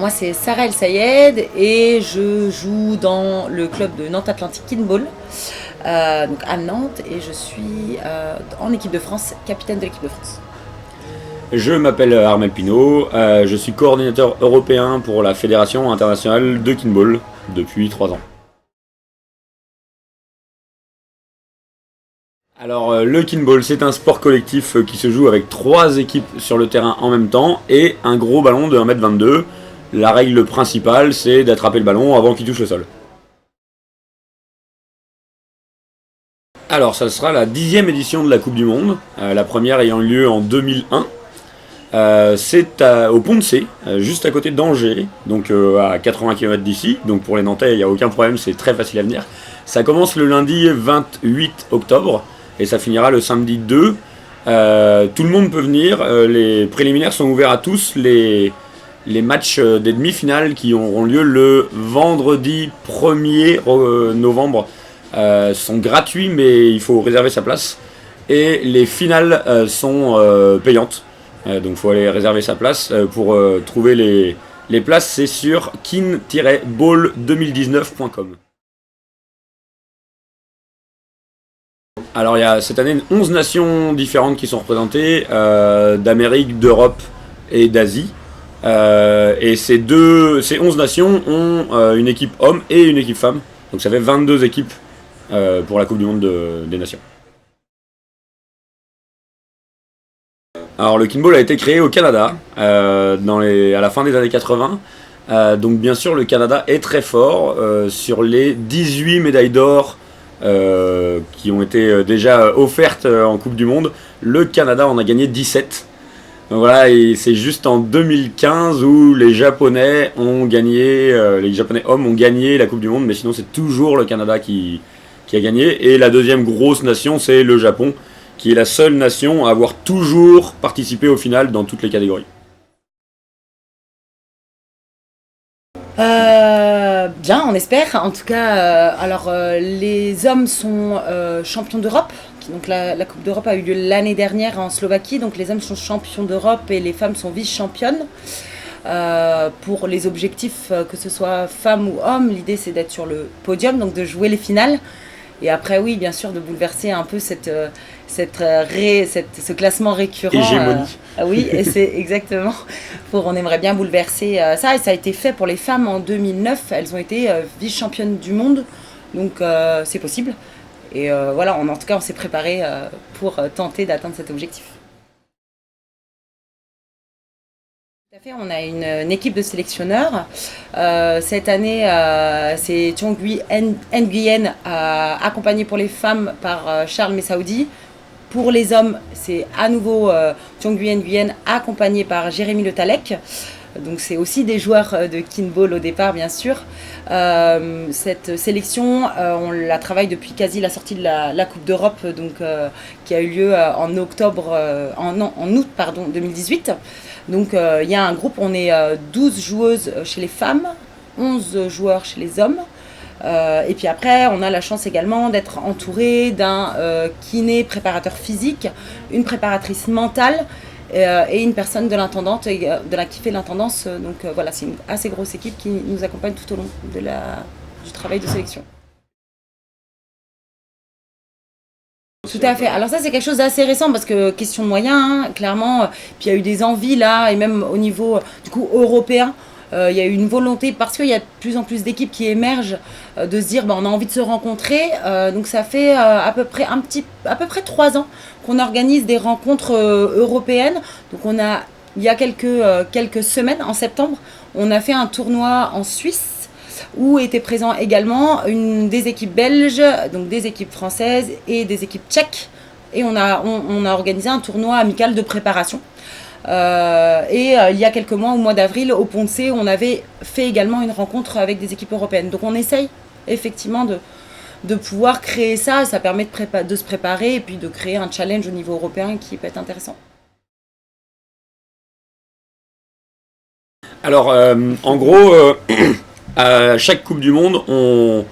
moi c'est Sarah El Sayed et je joue dans le club de Nantes Atlantique Kinball, donc à Nantes, et je suis en équipe de France, capitaine de l'équipe de France. Je m'appelle Armel Pinault, je suis coordinateur européen pour la Fédération internationale de Kinball depuis 3 ans. Alors le Kinball, c'est un sport collectif qui se joue avec 3 équipes sur le terrain en même temps et un gros ballon de 1m22. La règle principale, c'est d'attraper le ballon avant qu'il touche le sol. Alors ça sera la 10e édition de la Coupe du Monde, la première ayant eu lieu en 2001. C'est au Pont de C, juste à côté d'Angers, donc à 80 km d'ici. Donc pour les Nantais, il n'y a aucun problème, c'est très facile à venir. Ça commence le lundi 28 octobre et ça finira le samedi 2. Tout le monde peut venir, les préliminaires sont ouverts à tous. Les matchs des demi-finales qui auront lieu le vendredi 1er novembre sont gratuits, mais il faut réserver sa place. Et les finales sont payantes. Donc il faut aller réserver sa place. Pour trouver les places, c'est sur kin-ball2019.com. Alors il y a cette année 11 nations différentes qui sont représentées, d'Amérique, d'Europe et d'Asie. Et ces 11 nations ont une équipe homme et une équipe femme. Donc ça fait 22 équipes pour la Coupe du Monde des Nations. Alors le Kinball a été créé au Canada à la fin des années 80. Donc bien sûr le Canada est très fort. Sur les 18 médailles d'or qui ont été déjà offertes en Coupe du Monde, le Canada en a gagné 17. Donc voilà, et c'est juste en 2015 où les Japonais hommes ont gagné la Coupe du Monde, mais sinon c'est toujours le Canada qui a gagné. Et la deuxième grosse nation, c'est le Japon, qui est la seule nation à avoir toujours participé au final dans toutes les catégories. Bien, on espère. En tout cas, les hommes sont champions d'Europe. Donc la Coupe d'Europe a eu lieu l'année dernière en Slovaquie. Donc les hommes sont champions d'Europe et les femmes sont vice-championnes. Pour les objectifs, que ce soit femmes ou hommes, l'idée c'est d'être sur le podium, donc de jouer les finales. Et après, oui, bien sûr, de bouleverser un peu ce classement récurrent. Hégémonie. Oui, et c'est exactement. On aimerait bien bouleverser ça. Et ça a été fait pour les femmes en 2009. Elles ont été vice-championnes du monde. Donc, c'est possible. Et voilà, en tout cas, on s'est préparé pour tenter d'atteindre cet objectif. Tout à fait, on a une équipe de sélectionneurs. Cette année, c'est Thiongui Nguyen, accompagné pour les femmes par Charles Messaoudi. Pour les hommes, c'est à nouveau Thiongui Nguyen, accompagné par Jérémy Le Talec. Donc c'est aussi des joueurs de Kinball au départ, bien sûr. Cette sélection, on la travaille depuis quasi la sortie de la Coupe d'Europe, qui a eu lieu en août 2018. Donc il y a un groupe, on est 12 joueuses chez les femmes, 11 joueurs chez les hommes. Et puis après, on a la chance également d'être entouré d'un kiné préparateur physique, une préparatrice mentale et une personne de l'intendante, qui fait l'intendance. Donc voilà, c'est une assez grosse équipe qui nous accompagne tout au long du travail de sélection. Tout à fait. Alors ça, c'est quelque chose d'assez récent parce que question de moyens, clairement. Puis il y a eu des envies là, et même au niveau européen. Il y a eu une volonté, parce qu'il y a de plus en plus d'équipes qui émergent, de se dire on a envie de se rencontrer. Donc ça fait à peu près 3 ans qu'on organise des rencontres européennes. Donc il y a quelques semaines, en septembre, on a fait un tournoi en Suisse où étaient présents également des équipes belges, donc des équipes françaises et des équipes tchèques. Et on a organisé un tournoi amical de préparation. Il y a quelques mois, au mois d'avril, au Pont de C, on avait fait également une rencontre avec des équipes européennes. Donc on essaye effectivement de pouvoir créer ça. Ça permet de se préparer et puis de créer un challenge au niveau européen qui peut être intéressant. Alors en gros, à chaque Coupe du Monde, on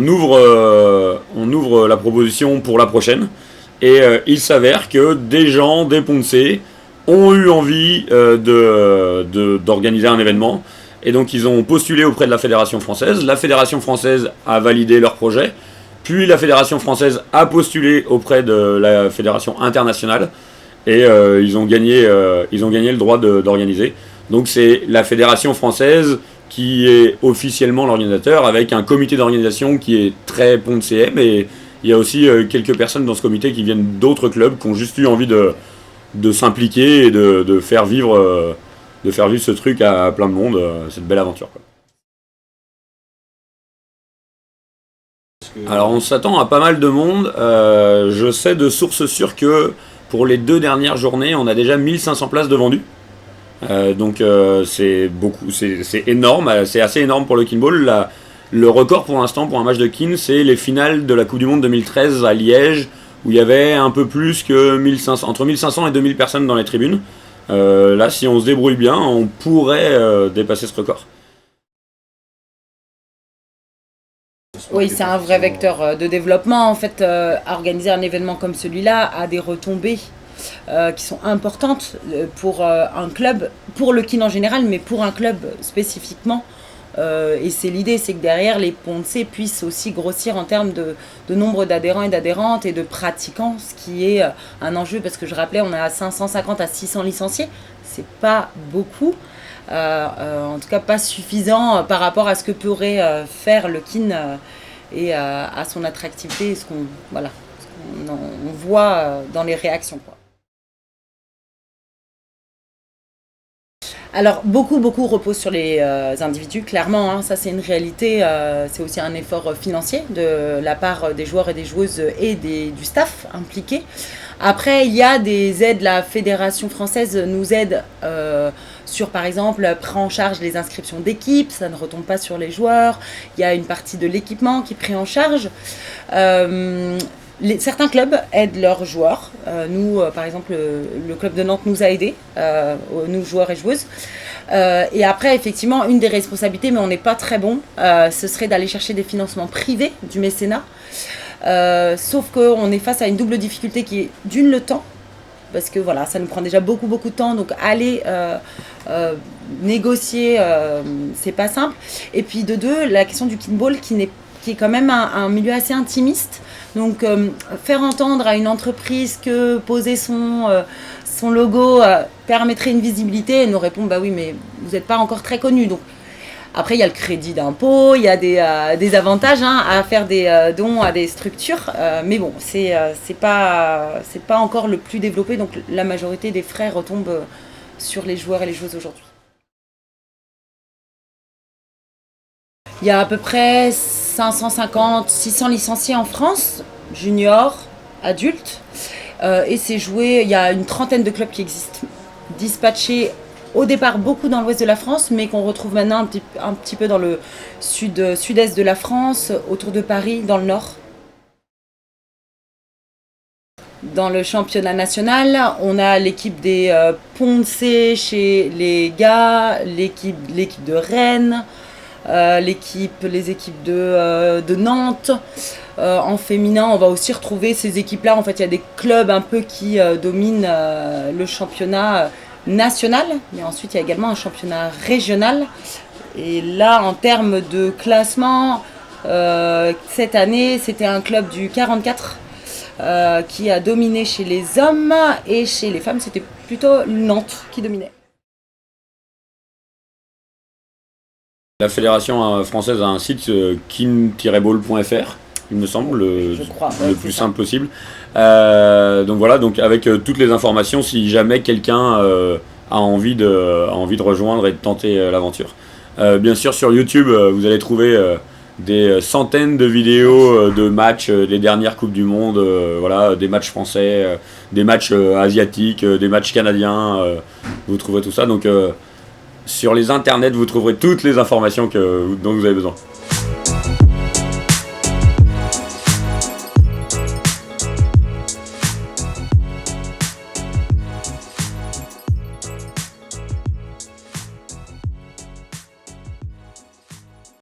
ouvre la proposition pour la prochaine. Et il s'avère que des gens des Ponts de C ont eu envie d'organiser un événement. Et donc ils ont postulé auprès de la Fédération française. La Fédération française a validé leur projet. Puis la Fédération française a postulé auprès de la Fédération internationale. Et ils ont gagné le droit d'organiser. Donc c'est la Fédération française qui est officiellement l'organisateur, avec un comité d'organisation qui est très PONCM. Et il y a aussi quelques personnes dans ce comité qui viennent d'autres clubs, qui ont juste eu envie de s'impliquer et de faire vivre ce truc à plein de monde, cette belle aventure, quoi. Alors on s'attend à pas mal de monde. Je sais de sources sûres que pour les 2 dernières journées, on a déjà 1500 places de vendues. Donc c'est beaucoup, c'est énorme, c'est assez énorme pour le kinball. Le record pour l'instant pour un match de kin, c'est les finales de la Coupe du Monde 2013 à Liège, où il y avait un peu plus que 1500, entre 1500 et 2000 personnes dans les tribunes. Là, si on se débrouille bien, on pourrait dépasser ce record. Oui, c'est un vrai vecteur de développement. En fait, organiser un événement comme celui-là a des retombées qui sont importantes pour un club, pour le kin en général, mais pour un club spécifiquement. Et c'est l'idée, c'est que derrière, les PONCE puissent aussi grossir en termes de nombre d'adhérents et d'adhérentes et de pratiquants, ce qui est un enjeu, parce que je rappelais, on a 550 à 600 licenciés, c'est pas beaucoup. En tout cas pas suffisant par rapport à ce que pourrait faire le kin et à son attractivité, ce qu'on voit dans les réactions, quoi. Alors beaucoup repose sur les individus, clairement, hein, ça c'est une réalité, c'est aussi un effort financier de la part des joueurs et des joueuses et du staff impliqué. Après, il y a des aides, la Fédération française nous aide sur, par exemple, prend en charge les inscriptions d'équipes, ça ne retombe pas sur les joueurs, il y a une partie de l'équipement qui est pris en charge. Certains clubs aident leurs joueurs. Nous, par exemple, le club de Nantes nous a aidés, nous joueurs et joueuses. Et après, effectivement, une des responsabilités, mais on n'est pas très bon, ce serait d'aller chercher des financements privés, du mécénat. Sauf qu'on est face à une double difficulté qui est d'une, le temps, parce que voilà, ça nous prend déjà beaucoup de temps, donc aller négocier, c'est pas simple. Et puis de 2, la question du kinball qui est quand même un milieu assez intimiste. Donc faire entendre à une entreprise que poser son logo permettrait une visibilité, elle nous répond bah oui, mais vous n'êtes pas encore très connu. Donc après il y a le crédit d'impôt, il y a des avantages à faire des dons à des structures, mais bon c'est pas encore le plus développé, donc la majorité des frais retombent sur les joueurs et les joueuses aujourd'hui. Il y a à peu près 550-600 licenciés en France, juniors, adultes, et c'est joué, il y a une trentaine de clubs qui existent, dispatchés au départ beaucoup dans l'ouest de la France, mais qu'on retrouve maintenant un petit peu dans le sud-est de la France, autour de Paris, dans le nord. Dans le championnat national, on a l'équipe des PONCE chez les gars, l'équipe de Rennes, les équipes de Nantes. En féminin, on va aussi retrouver ces équipes-là. En fait, il y a des clubs un peu qui dominent le championnat national, mais ensuite il y a également un championnat régional. Et là, en termes de classement, cette année, c'était un club du 44 qui a dominé chez les hommes, et chez les femmes, c'était plutôt Nantes qui dominait. La Fédération française a un site kin-ball.fr, il me semble, le plus simple possible. Donc voilà, donc avec toutes les informations, si jamais quelqu'un a envie de rejoindre et de tenter l'aventure. Bien sûr, sur YouTube, vous allez trouver des centaines de vidéos de matchs des dernières Coupes du Monde, voilà, des matchs français, des matchs asiatiques, des matchs canadiens, vous trouverez tout ça. Donc sur les internets, vous trouverez toutes les informations dont vous avez besoin.